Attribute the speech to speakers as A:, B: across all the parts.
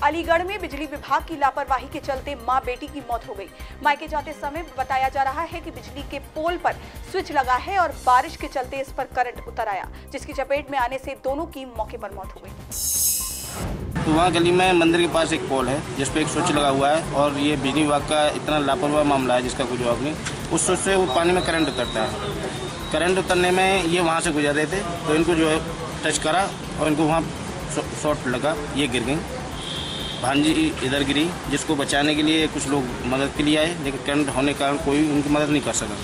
A: अलीगढ़ में बिजली विभाग की लापरवाही के चलते मां बेटी की मौत हो गई। मायके जाते समय बताया जा रहा है कि बिजली के पोल पर स्विच लगा है और बारिश के चलते इस पर करंट उतर आया, जिसकी चपेट में आने से दोनों की मौके पर मौत हो गई।
B: तो वहाँ गली में मंदिर के पास एक पोल है जिस पर एक स्विच लगा हुआ है और ये बिजली विभाग का इतना लापरवाह मामला है जिसका कोई जवाब नहीं। उस स्विच से वो पानी में करंट उतरता है। करंट उतरने में ये वहाँ से गुजर रहे थे तो इनको जो है टच करा और इनको वहाँ शॉर्ट लगा, ये गिर गई। भांजी इधर गिरी, जिसको बचाने के लिए कुछ लोग मदद के लिए आए, लेकिन करंट होने के कारण कोई उनकी मदद नहीं कर सका।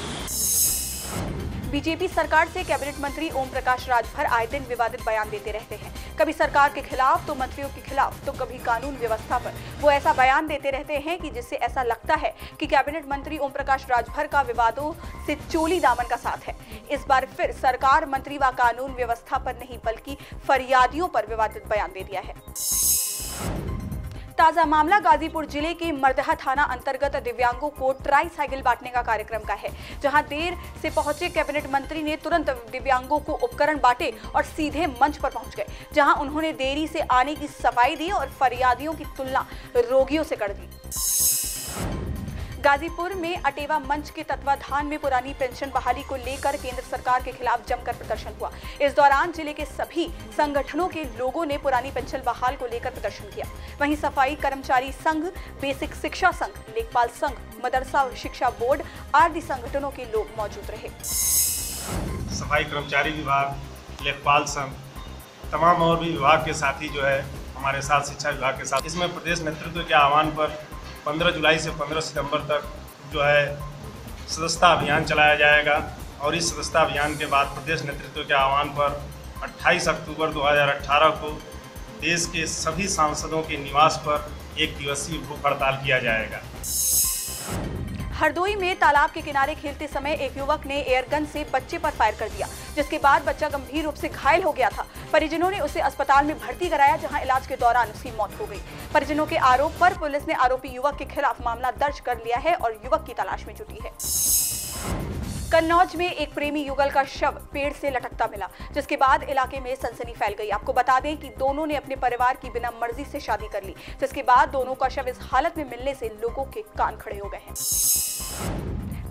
A: बीजेपी सरकार से कैबिनेट मंत्री ओम प्रकाश राजभर आए दिन विवादित बयान देते रहते हैं। कभी सरकार के खिलाफ तो मंत्रियों के खिलाफ, तो कभी कानून व्यवस्था पर वो ऐसा बयान देते रहते हैं कि जिससे ऐसा लगता है कि कैबिनेट मंत्री ओम प्रकाश राजभर का विवादों से चोली दामन का साथ है। इस बार फिर सरकार मंत्री व कानून व्यवस्था पर नहीं बल्कि फरियादियों पर विवादित बयान दे दिया है। ताजा मामला गाजीपुर जिले के मर्दहा थाना अंतर्गत दिव्यांगों को ट्राई साइकिल बांटने का कार्यक्रम का है, जहां देर से पहुंचे कैबिनेट मंत्री ने तुरंत दिव्यांगों को उपकरण बांटे और सीधे मंच पर पहुंच गए, जहां उन्होंने देरी से आने की सफाई दी और फरियादियों की तुलना रोगियों से कर दी। गाजीपुर में अटेवा मंच के तत्वाधान में पुरानी पेंशन बहाली को लेकर केंद्र सरकार के खिलाफ जमकर प्रदर्शन हुआ। इस दौरान जिले के सभी संगठनों के लोगों ने पुरानी पेंशन बहाल को लेकर प्रदर्शन किया। वहीं सफाई कर्मचारी संघ, बेसिक शिक्षा संघ, लेखपाल संघ, मदरसा शिक्षा बोर्ड आदि संगठनों के लोग मौजूद रहे।
C: सफाई कर्मचारी विभाग, लेखपाल संघ, तमाम और भी विभाग के साथी जो है हमारे साथ शिक्षा विभाग के साथ, इसमें प्रदेश नेतृत्व के आह्वान पर 15 जुलाई से 15 सितंबर तक जो है सदस्यता अभियान चलाया जाएगा और इस सदस्यता अभियान के बाद प्रदेश नेतृत्व के आह्वान पर 28 अक्टूबर 2018 को देश के सभी सांसदों के निवास पर एक दिवसीय भूख हड़ताल किया जाएगा।
A: हरदोई में तालाब के किनारे खेलते समय एक युवक ने एयरगन से बच्चे पर फायर कर दिया, जिसके बाद बच्चा गंभीर रूप से घायल हो गया था। परिजनों ने उसे अस्पताल में भर्ती कराया, जहां इलाज के दौरान उसकी मौत हो गई। परिजनों के आरोप पर पुलिस ने आरोपी युवक के खिलाफ मामला दर्ज कर लिया है और युवक की तलाश में जुटी है। कन्नौज में एक प्रेमी युगल का शव पेड़ से लटकता मिला, जिसके बाद इलाके में सनसनी फैल गई। आपको बता दें कि दोनों ने अपने परिवार की बिना मर्जी से शादी कर ली, जिसके बाद दोनों का शव इस हालत में मिलने से लोगों के कान खड़े हो गए हैं।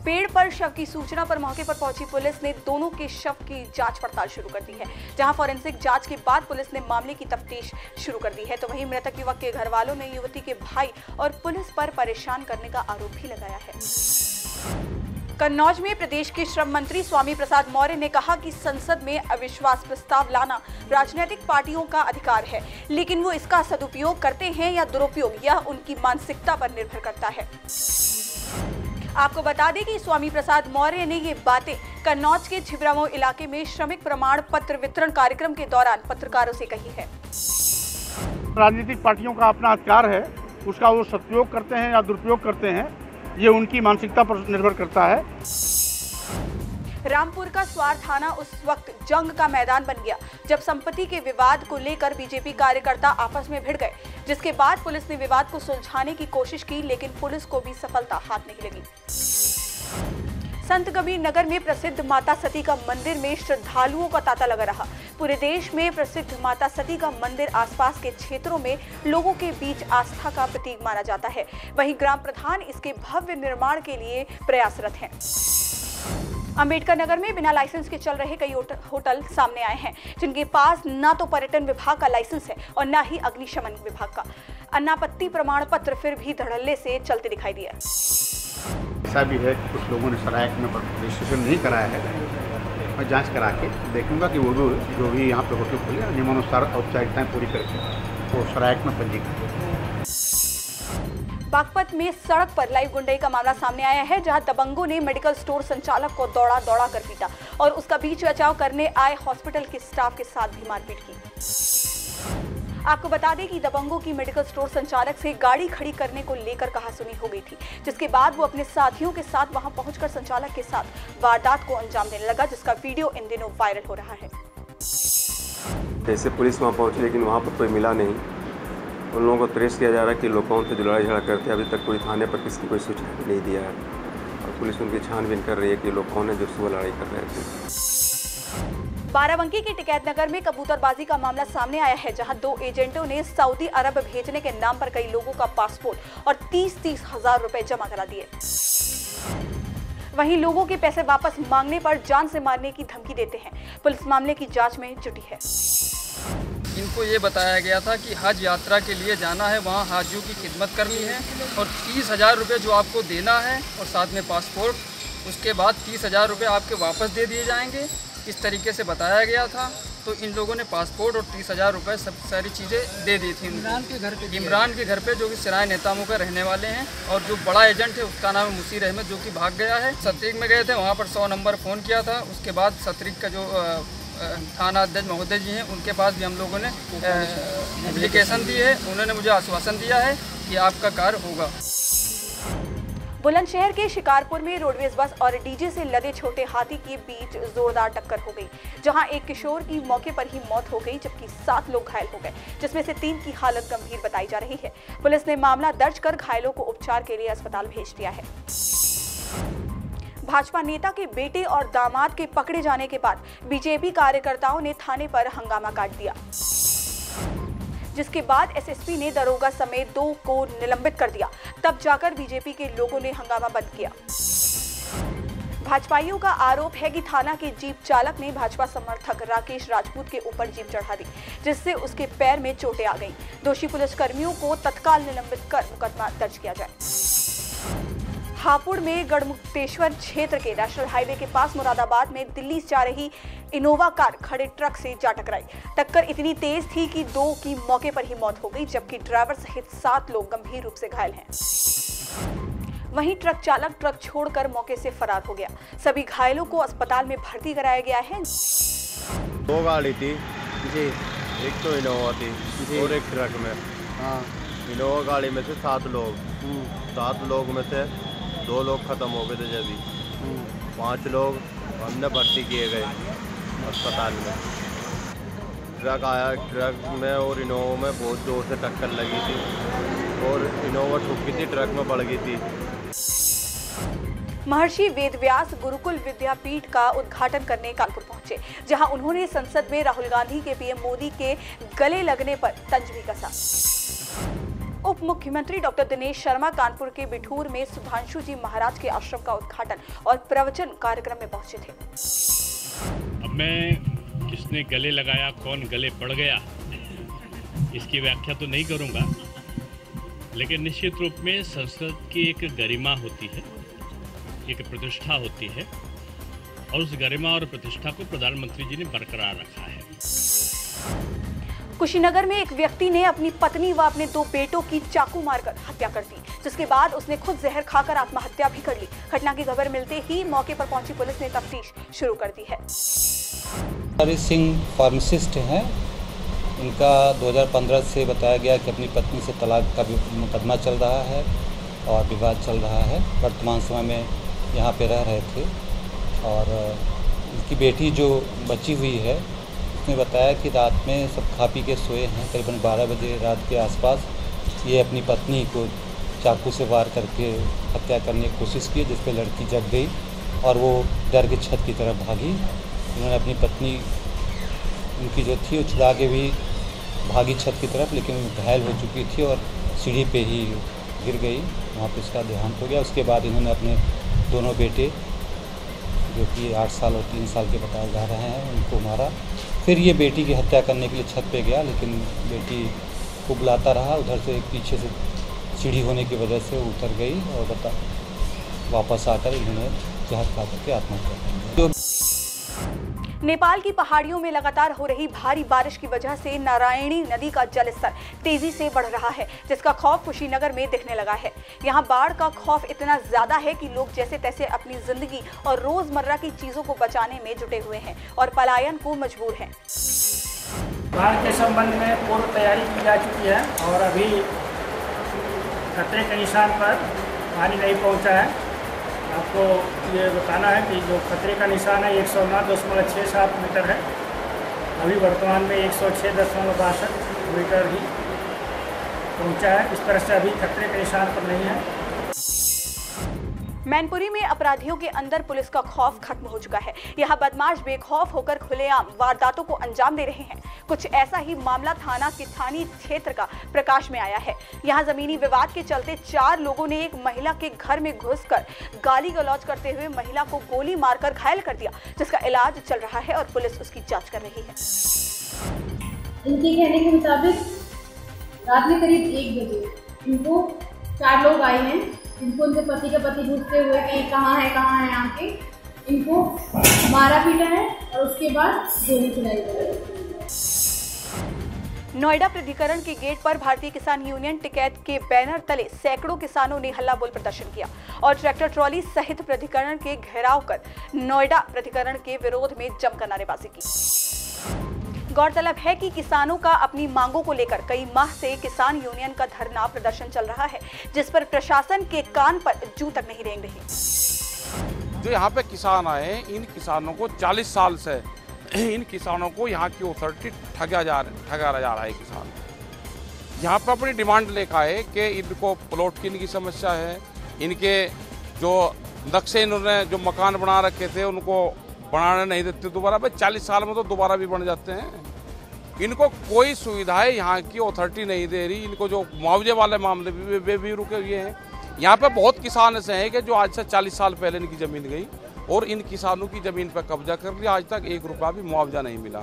A: पेड़ पर शव की सूचना पर मौके पर पहुंची पुलिस ने दोनों के शव की जांच पड़ताल शुरू कर दी है, जहां फॉरेंसिक जांच के बाद पुलिस ने मामले की तफ्तीश शुरू कर दी है। तो वहीं मृतक युवक के घर वालों ने युवती के भाई और पुलिस पर परेशान करने का आरोप भी लगाया है। कन्नौज में प्रदेश के श्रम मंत्री स्वामी प्रसाद मौर्य ने कहा कि संसद में अविश्वास प्रस्ताव लाना राजनीतिक पार्टियों का अधिकार है, लेकिन वो इसका सदुपयोग करते हैं या दुरुपयोग, यह उनकी मानसिकता पर निर्भर करता है। आपको बता दें कि स्वामी प्रसाद मौर्य ने ये बातें कन्नौज के छिबरामऊ इलाके में श्रमिक प्रमाण पत्र वितरण कार्यक्रम के दौरान पत्रकारों से कही है।
D: राजनीतिक पार्टियों का अपना अधिकार है, उसका वो सदुपयोग करते हैं या दुरुपयोग करते हैं, ये उनकी मानसिकता पर निर्भर करता है।
A: रामपुर का स्वार थाना उस वक्त जंग का मैदान बन गया जब संपत्ति के विवाद को लेकर बीजेपी कार्यकर्ता आपस में भिड़ गए, जिसके बाद पुलिस ने विवाद को सुलझाने की कोशिश की, लेकिन पुलिस को भी सफलता हाथ नहीं लगी। संत कबीर नगर में प्रसिद्ध माता सती का मंदिर में श्रद्धालुओं का तांता लगा रहा। पूरे देश में प्रसिद्ध माता सती का मंदिर आसपास के क्षेत्रों में लोगों के बीच आस्था का प्रतीक माना जाता है। वहीं ग्राम प्रधान इसके भव्य निर्माण के लिए प्रयासरत हैं। अंबेडकर नगर में बिना लाइसेंस के चल रहे कई होटल सामने आए हैं, जिनके पास न तो पर्यटन विभाग का लाइसेंस है और न ही अग्निशमन विभाग का। अनापत्ति प्रमाण पत्र फिर भी धड़ल्ले से चलते दिखाई दिया।
D: ऐसा भी है कि कुछ लोगों ने सरायक में रजिस्ट्रेशन नहीं कराया है। मैं जांच करा के देखूंगा कि वो जो भी यहाँ पे होटल खुले नियमानुसार औपचारिकताएं पूरी करके वो सरायक में पंजीकृत।
A: बागपत में सड़क पर लाइव गुंडई का मामला सामने आया है, जहां दबंगों ने मेडिकल स्टोर संचालक को दौड़ा कर पीटा और उसका बीच बचाव करने आए हॉस्पिटल के स्टाफ के साथ भी मारपीट की। आपको बता दें कि दबंगों की मेडिकल स्टोर संचालक से गाड़ी खड़ी करने को लेकर कहासुनी हो गई थी, जिसके बाद वो अपने साथियों के साथ वहां पहुंचकर संचालक के साथ वारदात को अंजाम देने लगा, जिसका वीडियो इन दिनों वायरल हो रहा है।
E: जैसे पुलिस वहां पहुंची, लेकिन वहां पर कोई मिला नहीं। उन लोगों को ट्रेस किया जा रहा है कि लोग कौन थे जो लड़ाई झगड़ा करते हैं। अभी तक कोई थाने पर किसी की कोई सूचना नहीं दिया है और पुलिस उनकी छानबीन कर रही है कि लोग कौन है जो सुबह लड़ाई कर रहे थे।
A: बाराबंकी के टिकैत नगर में कबूतरबाजी का मामला सामने आया है, जहां 2 एजेंटों ने सऊदी अरब भेजने के नाम पर कई लोगों का पासपोर्ट और 30-30 हजार रुपए जमा करा दिए। वहीं लोगों के पैसे वापस मांगने पर जान से मारने की धमकी देते हैं। पुलिस मामले की जांच में जुटी है।
F: इनको ये बताया गया था कि हज यात्रा के लिए जाना है, वहाँ हाजियों की खिदमत करनी है और 30,000 रुपये जो आपको देना है और साथ में पासपोर्ट, उसके बाद 30,000 रुपये आपके वापस दे दिए जाएंगे। इस तरीके से बताया गया था। तो इन लोगों ने पासपोर्ट और 30,000 रुपये सब सारी चीज़ें दे दी थी इमरान के घर पे जो कि सराय नेतामों का रहने वाले हैं। और जो बड़ा एजेंट है उसका नाम है मुसीर अहमद, जो कि भाग गया है। सतरीक में गए थे, वहाँ पर 100 नंबर फ़ोन किया था। उसके बाद सतरीक का जो थाना अध्यक्ष महोदय जी हैं, उनके पास भी हम लोगों ने एप्लीकेशन दी है। उन्होंने मुझे आश्वासन दिया है कि आपका कार्य होगा।
A: बुलंदशहर के शिकारपुर में रोडवेज बस और डीजे से लदे छोटे हाथी के बीच जोरदार टक्कर हो गई, जहां एक किशोर की मौके पर ही मौत हो गई, जबकि 7 लोग घायल हो गए, जिसमें से 3 की हालत गंभीर बताई जा रही है। पुलिस ने मामला दर्ज कर घायलों को उपचार के लिए अस्पताल भेज दिया है। भाजपा नेता के बेटे और दामाद के पकड़े जाने के बाद बीजेपी कार्यकर्ताओं ने थाने पर हंगामा काट दिया, जिसके बाद एसएसपी ने दरोगा समेत 2 को निलंबित कर दिया। तब जाकर बीजेपी के लोगों ने हंगामा बंद किया। भाजपाइयों का आरोप है कि थाना के जीप चालक ने भाजपा समर्थक राकेश राजपूत के ऊपर जीप चढ़ा दी, जिससे उसके पैर में चोटें आ गईं। दोषी पुलिसकर्मियों को तत्काल निलंबित कर मुकदमा दर्ज किया जाए। हापुड़ में गढ़मुक्तेश्वर क्षेत्र के नेशनल हाईवे के पास मुरादाबाद में दिल्ली से जा रही इनोवा कार खड़े ट्रक से जा टकराई। टक्कर इतनी तेज थी कि 2 की मौके पर ही मौत हो गई, जबकि ड्राइवर सहित 7 लोग गंभीर रूप से घायल हैं। वहीं ट्रक चालक ट्रक छोड़कर मौके से फरार हो गया। सभी घायलों को अस्पताल में भर्ती कराया गया है।
G: 2 गाड़ी थी जी, एक तो इनोवा थी और एक ट्रक में। इनोवा गाड़ी में से 7 लोग, 7 लोग में से 2 लोग खत्म हो गए थे जब 5 लोग हमने भर्ती किए गए अस्पताल में। ट्रक आया, ट्रक में और इनोवा में बहुत जोर से टक्कर लगी थी और इनोवा ठुक गई थी, ट्रक में बढ़ गई थी।
A: महर्षि वेदव्यास गुरुकुल विद्यापीठ का उद्घाटन करने कानपुर पहुंचे, जहां उन्होंने संसद में राहुल गांधी के पीएम मोदी के गले लगने पर तंज भी कसा। उप मुख्यमंत्री डॉक्टर दिनेश शर्मा कानपुर के बिठूर में सुधांशु जी महाराज के आश्रम का उद्घाटन और प्रवचन कार्यक्रम में पहुंचे थे।
H: अब मैं किसने गले लगाया, कौन गले पड़ गया, इसकी व्याख्या तो नहीं करूंगा, लेकिन निश्चित रूप में संसद की एक गरिमा होती है, एक प्रतिष्ठा होती है, और उस गरिमा और प्रतिष्ठा को प्रधानमंत्री जी ने बरकरार रखा है।
A: कुशीनगर में एक व्यक्ति ने अपनी पत्नी व अपने 2 बेटों की चाकू मारकर हत्या कर दी, जिसके बाद उसने खुद जहर खाकर आत्महत्या भी कर ली। घटना की खबर मिलते ही मौके पर पहुंची पुलिस ने तफ्तीश शुरू कर दी है।
I: हरि सिंह फार्मासिस्ट हैं। इनका 2015 से बताया गया कि अपनी पत्नी से तलाक का मुकदमा चल रहा है और विवाद चल रहा है। वर्तमान समय में यहाँ पे रह रहे थे और इनकी बेटी जो बची हुई है उसने बताया कि रात में सब खा पी के सोए हैं। करीबन 12 बजे रात के आसपास ये अपनी पत्नी को चाकू से वार करके हत्या करने की कोशिश की, जिस पर लड़की जग गई और वो डर के छत की तरफ भागी। उन्होंने अपनी पत्नी उनकी जो थी उछला के भी भागी छत की तरफ, लेकिन घायल हो चुकी थी और सीढ़ी पे ही गिर गई। वहाँ पे उसका देहांत हो गया। उसके बाद इन्होंने अपने दोनों बेटे जो कि 8 साल और 3 साल के बताए जा रहे हैं उनको मारा। फिर ये बेटी की हत्या करने के लिए छत पे गया, लेकिन बेटी को बुलाता रहा। उधर से पीछे से सीढ़ी होने की वजह से उतर गई और वापस आकर इन्होंने जहर खा करके आत्महत्या कर।
A: नेपाल की पहाड़ियों में लगातार हो रही भारी बारिश की वजह से नारायणी नदी का जलस्तर तेजी से बढ़ रहा है, जिसका खौफ कुशीनगर में दिखने लगा है। यहाँ बाढ़ का खौफ इतना ज्यादा है कि लोग जैसे तैसे अपनी जिंदगी और रोजमर्रा की चीजों को बचाने में जुटे हुए हैं और पलायन को मजबूर हैं।
J: बाढ़ के संबंध में पूर्व तैयारी की जा चुकी है और अभी खतरे के निशान पर पानी नहीं पहुँचा है। आपको ये बताना है कि जो खतरे का निशान है 109.67 मीटर है। अभी वर्तमान में 106.62 मीटर ही पहुंचा है। इस तरह से अभी खतरे के निशान पर नहीं है।
A: मैनपुरी में अपराधियों के अंदर पुलिस का खौफ खत्म हो चुका है। यहाँ बदमाश बेखौफ होकर खुलेआम वारदातों को अंजाम दे रहे हैं। कुछ ऐसा ही मामला थाना किथानी क्षेत्र का प्रकाश में आया है। यहाँ जमीनी विवाद के चलते 4 लोगों ने एक महिला के घर में घुसकर गाली गलौज करते हुए महिला को गोली मारकर घायल कर दिया, जिसका इलाज चल रहा है और पुलिस उसकी जाँच कर रही है।
K: इनके कहने के मुताबिक रात में करीब 1 बजे इनको 4 लोग आए हैं। इनको उनके पति का पति ढूंढते हुए कि कहाँ है आके इनको मारा पीटा है और उसके बाद गोली चलाई गई।
A: नोएडा प्राधिकरण के गेट पर भारतीय किसान यूनियन टिकैत के बैनर तले सैकड़ों किसानों ने हल्ला बोल प्रदर्शन किया और ट्रैक्टर ट्रॉली सहित प्राधिकरण के घेराव कर नोएडा प्राधिकरण के विरोध में जमकर नारेबाजी की। गौरतलब है कि किसानों का अपनी मांगों को लेकर कई माह से किसान यूनियन का धरना प्रदर्शन चल रहा है, जिस पर प्रशासन के कान पर जूं तक नहीं रेंग रही।
L: जो यहाँ पे किसान आए, इन किसानों को 40 साल से इन किसानों को यहाँ की अथॉरिटी ठगा जा रहा है। किसान यहाँ पे अपनी डिमांड लेकर आए कि इनको प्लॉट की इनकी समस्या है, इनके जो नक्शे इन्होंने जो मकान बना रखे थे उनको बनाने नहीं देते दोबारा। भाई 40 साल में तो दोबारा भी बन जाते हैं। इनको कोई सुविधाएं यहाँ की अथॉरिटी नहीं दे रही। इनको जो मुआवजे वाले मामले वे भी रुके हुए हैं। यहाँ पे बहुत किसान ऐसे हैं कि जो आज से 40 साल पहले इनकी ज़मीन गई और इन किसानों की ज़मीन पर कब्जा कर लिया। आज तक 1 रुपया भी मुआवजा नहीं मिला।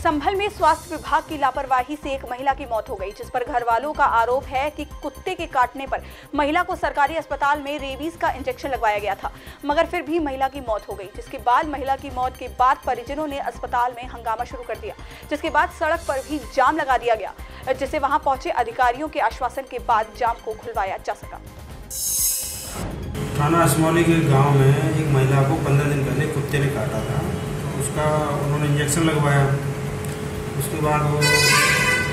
A: संभल में स्वास्थ्य विभाग की लापरवाही से एक महिला की मौत हो गई, जिस पर घर वालों का आरोप है कि कुत्ते के काटने पर महिला को सरकारी अस्पताल में रेबीज का इंजेक्शन लगवाया गया था, मगर फिर भी महिला की मौत हो गई। जिसके बाद महिला की मौत के बाद परिजनों ने अस्पताल में हंगामा शुरू कर दिया, जिसके बाद सड़क पर भी जाम लगा दिया गया, जिसे वहां पहुंचे अधिकारियों के आश्वासन के बाद जाम को खुलवाया जा सका।
M: थाना असमौली के गाँव में एक महिला को 15 दिन पहले कुत्ते ने काटा था। उसका उन्होंने इंजेक्शन लगवाया। उसके बाद वो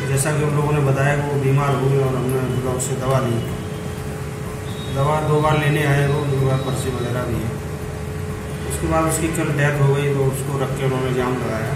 M: जैसा कि उन लोगों ने बताया वो बीमार हो गए और हमने ब्लॉक से दवा ली। दवा 2 बार लेने आए वो, 2 बार पर्ची वगैरह भी है। उसके बाद उसकी कल डेथ हो गई तो उसको रख के उन्होंने जाम लगाया।